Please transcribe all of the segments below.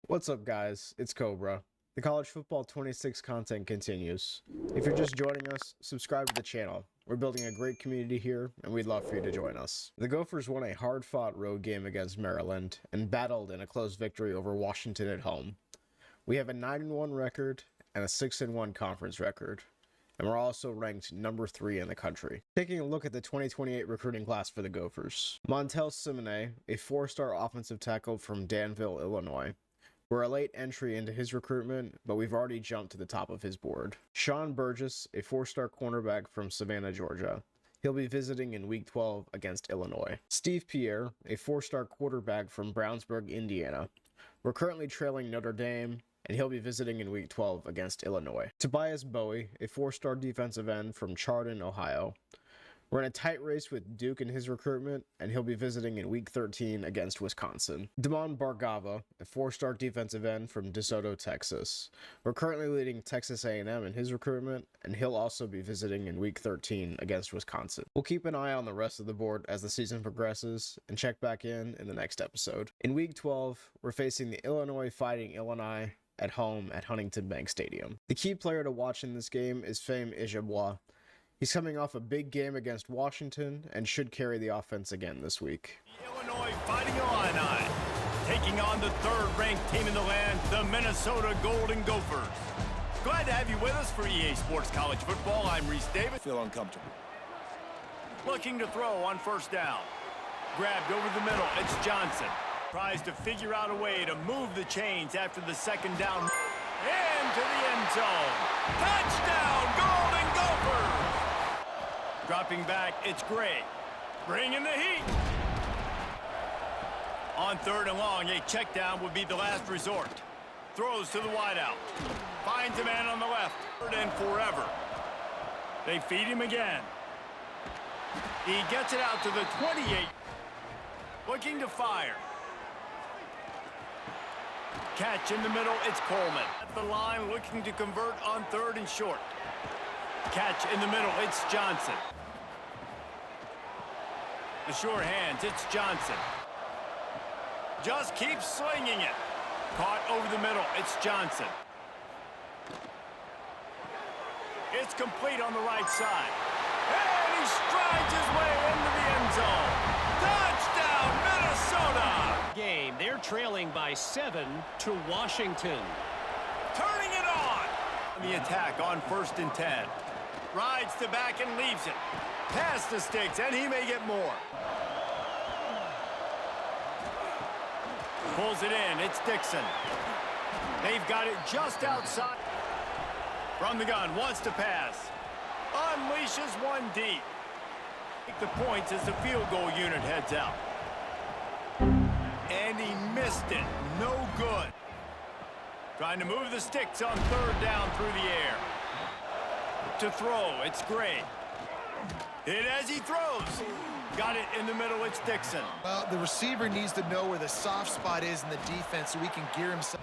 What's up, guys? It's Cobra. The College Football 26 content continues. If you're just joining us, subscribe to the channel. We're building a great community here, and we'd love for you to join us. The Gophers won a hard-fought road game against Maryland and battled in a close victory over Washington at home. We have a 9-1 record and a 6-1 conference record, and we're also ranked number 3 in the country. Taking a look at the 2028 recruiting class for the Gophers. Montel Simone, a 4-star offensive tackle from Danville, Illinois. We're a late entry into his recruitment, but we've already jumped to the top of his board. Sean Burgess, a 4-star cornerback from Savannah, Georgia. He'll be visiting in Week 12 against Illinois. Steve Pierre, a 4-star quarterback from Brownsburg, Indiana. We're currently trailing Notre Dame, and he'll be visiting in Week 12 against Illinois. Tobias Bowie, a 4-star defensive end from Chardon, Ohio. We're in a tight race with Duke in his recruitment, and he'll be visiting in Week 13 against Wisconsin. Damon Bargava, a 4-star defensive end from DeSoto, Texas. We're currently leading Texas A&M in his recruitment, and he'll also be visiting in Week 13 against Wisconsin. We'll keep an eye on the rest of the board as the season progresses, and check back in the next episode. In Week 12, we're facing the Illinois Fighting Illini at home at Huntington Bank Stadium. The key player to watch in this game is Fame Ijabwa. He's coming off a big game against Washington and should carry the offense again this week. The Illinois Fighting Illini taking on the third-ranked team in the land, the Minnesota Golden Gophers. Glad to have you with us for EA Sports College Football. I'm Reese Davis. Feel uncomfortable. Looking to throw on first down. Grabbed over the middle, it's Johnson. Tries to figure out a way to move the chains after the second down. Into the end zone. Touchdown, Golden Gophers! Dropping back, it's Gray. Bringing the heat. On third and long, a check down would be the last resort. Throws to the wideout. Finds a man on the left. Third and forever. They feed him again. He gets it out to the 28. Looking to fire. Catch in the middle, it's Coleman. At the line, looking to convert on third and short. Catch in the middle, it's Johnson. The sure hands, it's Johnson. Just keeps slinging it. Caught over the middle, it's Johnson. It's complete on the right side. And he strides his way into the end zone. Touchdown, Minnesota! Game, they're trailing by 7 to Washington. Turning it on! The attack on 1st and 10. Rides to back and leaves it. Past the sticks, and he may get more. Pulls it in, it's Dixon. They've got it just outside. From the gun, wants to pass. Unleashes one deep. Take the points as the field goal unit heads out. And he missed it, no good. Trying to move the sticks on third down through the air. To throw, it's Gray. Hit as he throws. Got it in the middle, it's Dixon. Well, the receiver needs to know where the soft spot is in the defense so he can gear himself.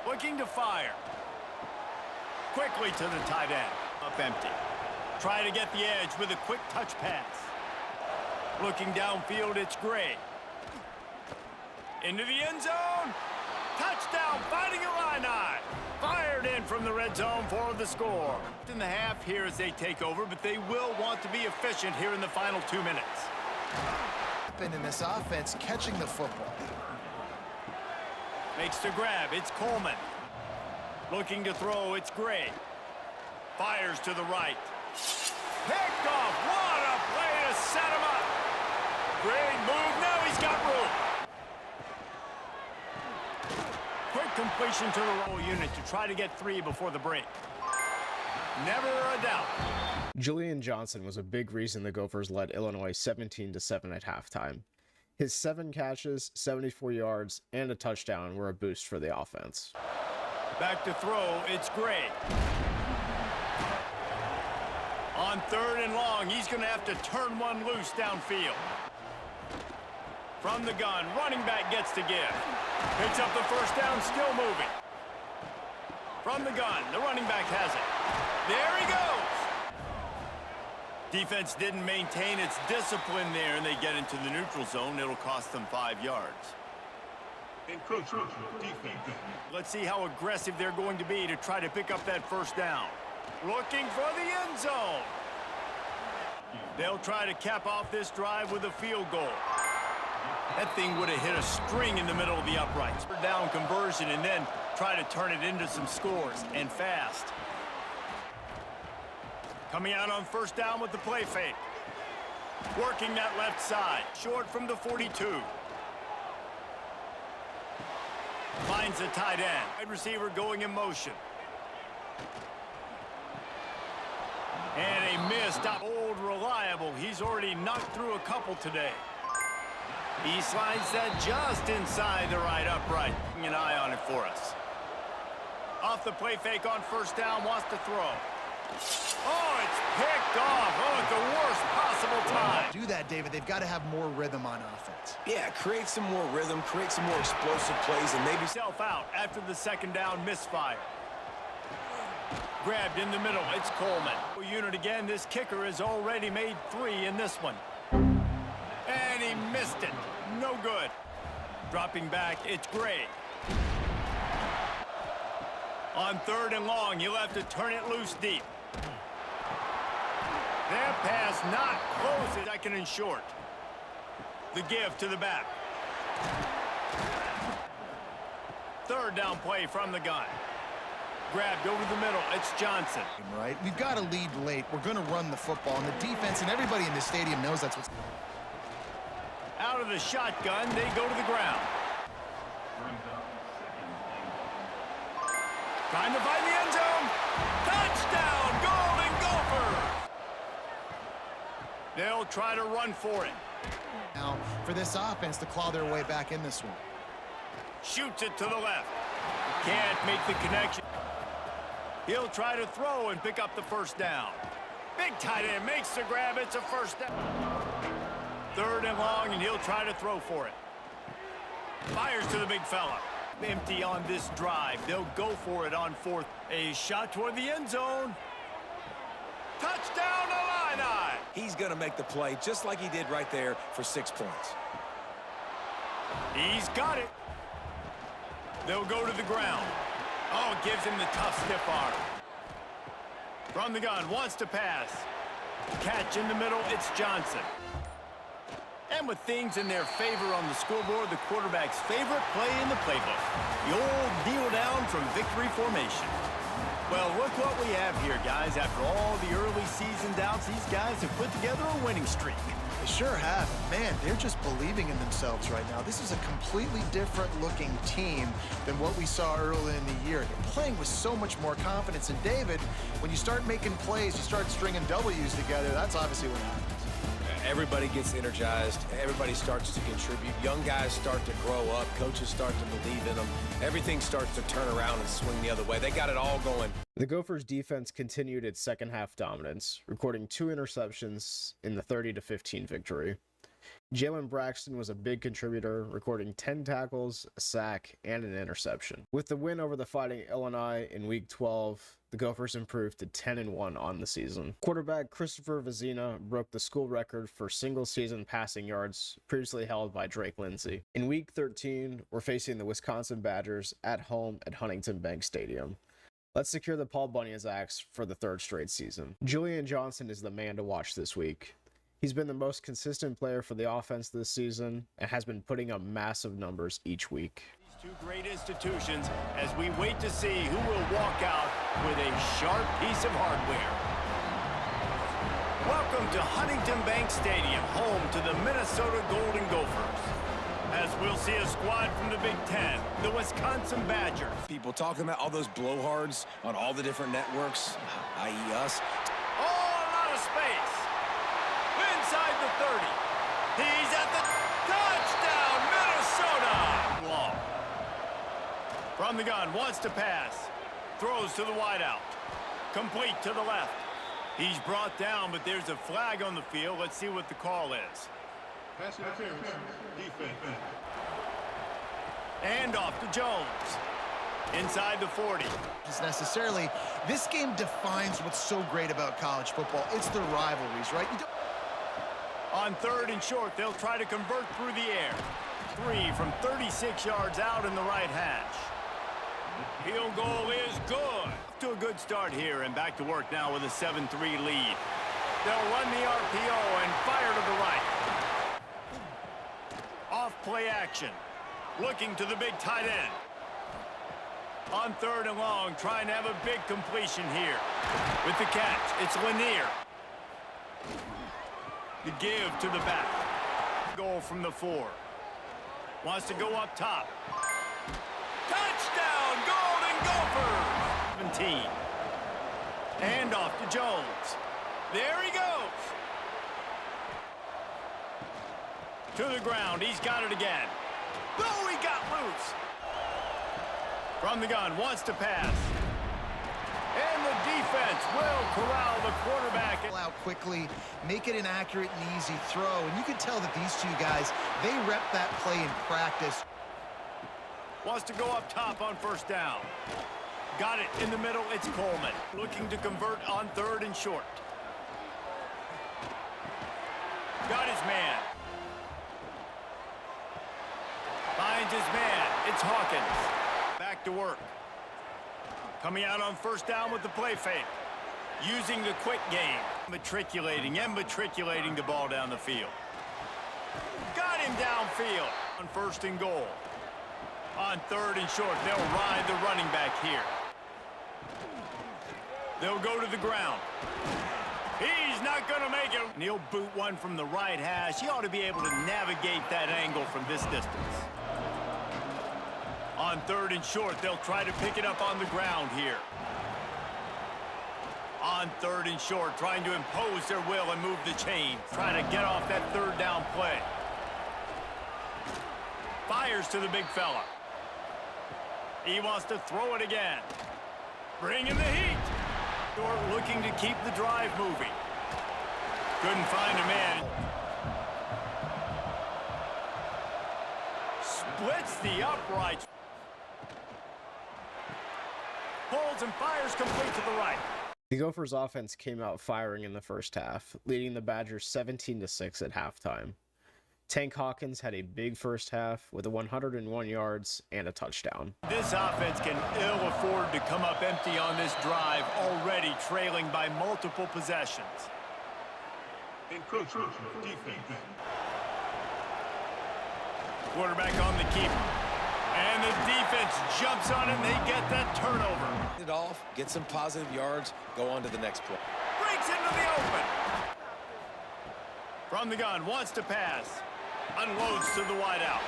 Looking to fire. Quickly to the tight end. Up empty. Try to get the edge with a quick touch pass. Looking downfield, it's Gray. Into the end zone. Touchdown, Fighting Illini. Fired in from the red zone for the score. In the half here as they take over, but they will want to be efficient here in the final 2 minutes. In this offense, catching the football. Makes the grab, it's Coleman. Looking to throw, it's Gray. Fires to the right. Picked off, what a play to set him up. Great move, now he's got room. Quick completion to the roll unit to try to get 3 before the break. Never a doubt. Julian Johnson was a big reason the Gophers led Illinois 17-7 at halftime. His 7 catches, 74 yards, and a touchdown were a boost for the offense. Back to throw, it's Gray. On third and long, he's going to have to turn one loose downfield. From the gun, running back gets to give. Picks up the first down, still moving. From the gun, the running back has it. There he goes. Defense didn't maintain its discipline there, and they get into the neutral zone. It'll cost them 5 yards. Let's see how aggressive they're going to be to try to pick up that first down. Looking for the end zone. They'll try to cap off this drive with a field goal. That thing would have hit a string in the middle of the uprights. Down conversion and then try to turn it into some scores, and fast. Coming out on first down with the play fake. Working that left side. Short from the 42. Finds the tight end. Wide receiver going in motion. And a missed. Old reliable. He's already knocked through a couple today. He slides that just inside the right upright. Keeping an eye on it for us. Off the play fake on first down. Wants to throw. Oh, it's picked off. Oh, at the worst possible time. Do that, David. They've got to have more rhythm on offense. Yeah, create some more rhythm, create some more explosive plays, and maybe Self out after the second down misfire. Grabbed in the middle. It's Coleman. Unit again. This kicker has already made 3 in this one. And he missed it. No good. Dropping back, it's Gray. On third and long, you'll have to turn it loose deep. That pass not close. Second and short. The give to the back. Third down play from the gun. Grabbed over the middle. It's Johnson. Right? We've got to lead late. We're going to run the football, and the defense and everybody in the stadium knows that's what's... Out of the shotgun, they go to the ground. Trying to find the end zone. Touchdown, Golden Gophers! They'll try to run for it. Now, for this offense to claw their way back in this one. Shoots it to the left. Can't make the connection. He'll try to throw and pick up the first down. Big tight end makes the grab. It's a first down. Third and long, and he'll try to throw for it. Fires to the big fella. Empty on this drive. They'll go for it on fourth. A shot toward the end zone. Touchdown, Illini! he's going to make the play just like he did right there for 6 points. He's got it. They'll go to the ground. Oh, gives him the tough stiff arm. From the gun, wants to pass. Catch in the middle, it's Johnson. And with things in their favor on the scoreboard, the quarterback's favorite play in the playbook. The old kneel down from victory formation. Well, look what we have here, guys. After all the early season doubts, these guys have put together a winning streak. They sure have. Man, they're just believing in themselves right now. This is a completely different looking team than what we saw early in the year. They're playing with so much more confidence. And David, when you start making plays, you start stringing W's together, that's obviously what happens. Everybody gets energized. Everybody starts to contribute. Young guys start to grow up. Coaches start to believe in them. Everything starts to turn around and swing the other way. They got it all going. The Gophers defense continued its second half dominance, recording 2 interceptions in the 30-15 victory. Jalen Braxton was a big contributor, recording 10 tackles, a sack, and an interception. With the win over the Fighting Illini in Week 12, the Gophers improved to 10-1 on the season. Quarterback Christopher Vizina broke the school record for single-season passing yards previously held by Drake Lindsay. In Week 13, we're facing the Wisconsin Badgers at home at Huntington Bank Stadium. Let's secure the Paul Bunyan's axe for the 3rd straight season. Julian Johnson is the man to watch this week. He's been the most consistent player for the offense this season and has been putting up massive numbers each week. These 2 great institutions as we wait to see who will walk out with a sharp piece of hardware. Welcome to Huntington Bank Stadium, home to the Minnesota Golden Gophers. As we'll see a squad from the Big Ten, the Wisconsin Badgers. People talking about all those blowhards on all the different networks, i.e. us. Oh, a lot of space. Inside the 30. He's at the touchdown, Minnesota! Long. From the gun, wants to pass. Throws to the wideout. Complete to the left. He's brought down, but there's a flag on the field. Let's see what the call is. Pass interference, defense. And off to Jones. Inside the 40. Necessarily, this game defines what's so great about college football. It's the rivalries, right? On 3rd and short, they'll try to convert through the air. 3 from 36 yards out in the right hash. Field goal is good. Off to a good start here, and back to work now with a 7-3 lead. They'll run the RPO and fire to the right. Off play action. Looking to the big tight end. On 3rd and long, trying to have a big completion here. With the catch, it's Lanier. The give to the back. Goal from the 4. Wants to go up top. Touchdown, Golden Gophers! 17. And off to Jones. There he goes. To the ground, he's got it again. Oh, he got loose. From the gun, wants to pass. And the defense will corral the quarterback. Out quickly, make it an accurate and easy throw. And you can tell that these two guys, they rep that play in practice. Wants to go up top on 1st down. Got it in the middle, it's Coleman. Looking to convert on 3rd and short. Got his man. Finds his man, it's Hawkins. Back to work. Coming out on 1st down with the play fake. Using the quick game. Matriculating the ball down the field. Got him downfield on 1st and goal. On 3rd and short, they'll ride the running back here. They'll go to the ground. He's not going to make it. And he'll boot one from the right hash. He ought to be able to navigate that angle from this distance. On 3rd and short, they'll try to pick it up on the ground here. On 3rd and short, trying to impose their will and move the chain. Trying to get off that 3rd down play. Fires to the big fella. He wants to throw it again. Bringing the heat. Short looking to keep the drive moving. Couldn't find a man. Splits the uprights. Pulls and fires complete to the right. The Gophers offense came out firing in the first half, leading the Badgers 17-6 at halftime. Tank Hawkins had a big first half with 101 yards and a touchdown. This offense can ill afford to come up empty on this drive, already trailing by multiple possessions. Encroachment, defense. Quarterback on the keeper. And the defense jumps on it, and they get that turnover. It off, get some positive yards, go on to the next play. Breaks into the open. From the gun, wants to pass. Unloads to the wideout.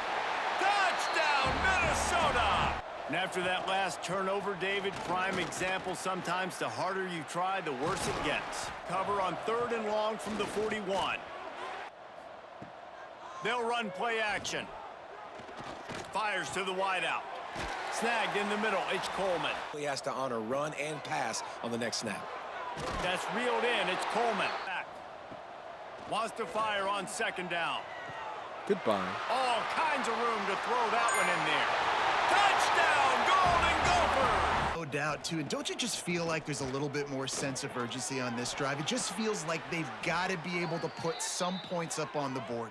Touchdown, Minnesota! And after that last turnover, David, prime example, sometimes the harder you try, the worse it gets. Cover on 3rd and long from the 41. They'll run play action. Fires to the wideout. Snagged in the middle, it's Coleman. He has to honor run and pass on the next snap. That's reeled in, it's Coleman. Back. Wants to fire on 2nd down. Goodbye. All kinds of room to throw that one in there. Touchdown, Golden Gophers! No doubt, too. And don't you just feel like there's a little bit more sense of urgency on this drive? It just feels like they've got to be able to put some points up on the board.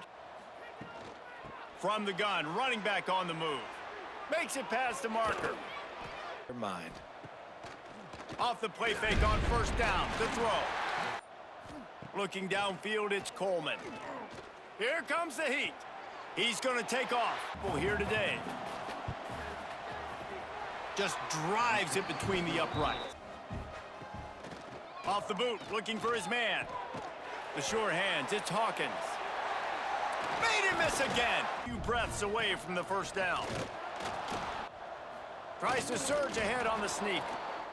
From the gun, running back on the move. Makes it past the marker. Your mind. Off the play fake on 1st down to throw. Looking downfield, it's Coleman. Here comes the heat. He's going to take off. Well, here today. Just drives it between the uprights. Off the boot, looking for his man. The sure hands, it's Hawkins. Made him miss again. A few breaths away from the 1st down. Tries to surge ahead on the sneak.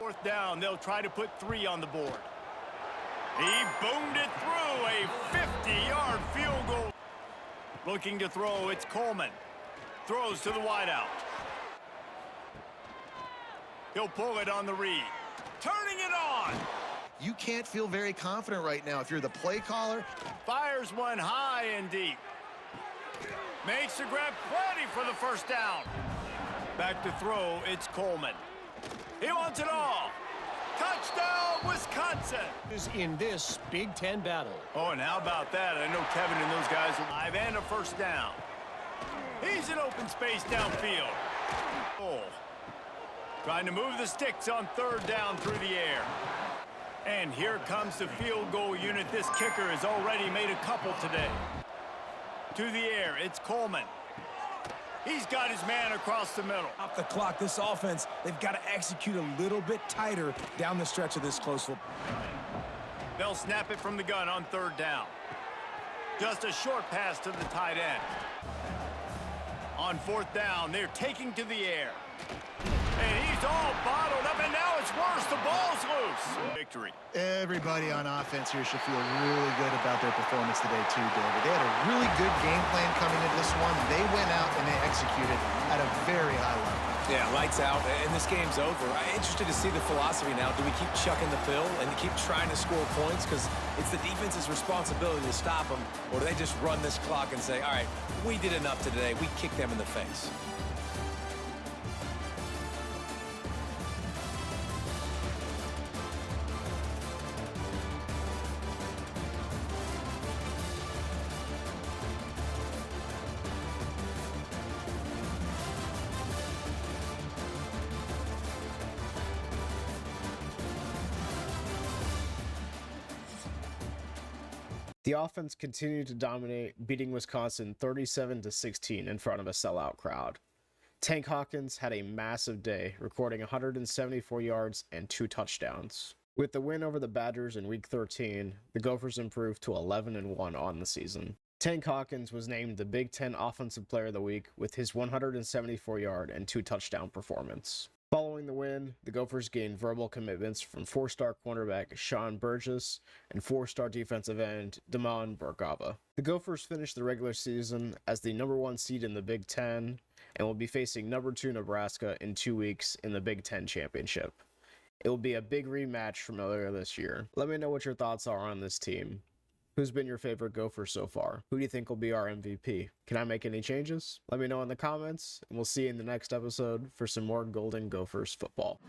4th down, they'll try to put 3 on the board. He boomed it through a 50-yard field goal. Looking to throw, it's Coleman. Throws to the wideout. He'll pull it on the read. Turning it on. You can't feel very confident right now if you're the play caller. Fires one high and deep. Makes the grab plenty for the 1st down. Back to throw, it's Coleman. He wants it all. Touchdown, Wisconsin! In this Big Ten battle. Oh, and how about that? I know Kevin and those guys are live and a 1st down. He's in open space downfield. Oh. Trying to move the sticks on third down through the air. And here comes the field goal unit. This kicker has already made a couple today. To the air, it's Coleman. He's got his man across the middle. Off the clock, this offense, they've got to execute a little bit tighter down the stretch of this close football. They'll snap it from the gun on third down. Just a short pass to the tight end. On fourth down, they're taking to the air. And he's all bottled up, and now it's worse. The ball's loose. Victory. Everybody on offense here should feel really good about their performance today too, David. They had a really good game plan coming into this one. They went out and they executed at a very high level. Yeah, lights out, and this game's over. I'm interested to see the philosophy now. Do we keep chucking the pill and keep trying to score points? Because it's the defense's responsibility to stop them. Or do they just run this clock and say, all right, we did enough today. We kicked them in the face. The offense continued to dominate, beating Wisconsin 37-16 in front of a sellout crowd. Tank Hawkins had a massive day, recording 174 yards and 2 touchdowns. With the win over the Badgers in Week 13, the Gophers improved to 11-1 on the season. Tank Hawkins was named the Big Ten Offensive Player of the Week with his 174-yard and 2 touchdown performance. Following the win, the Gophers gained verbal commitments from 4-star cornerback Sean Burgess and 4-star defensive end Damon Burgava. The Gophers finished the regular season as the #1 seed in the Big Ten and will be facing #2 Nebraska in 2 weeks in the Big Ten Championship. It will be a big rematch from earlier this year. Let me know what your thoughts are on this team. Who's been your favorite Gopher so far? Who do you think will be our MVP? Can I make any changes? Let me know in the comments, and we'll see you in the next episode for some more Golden Gophers football.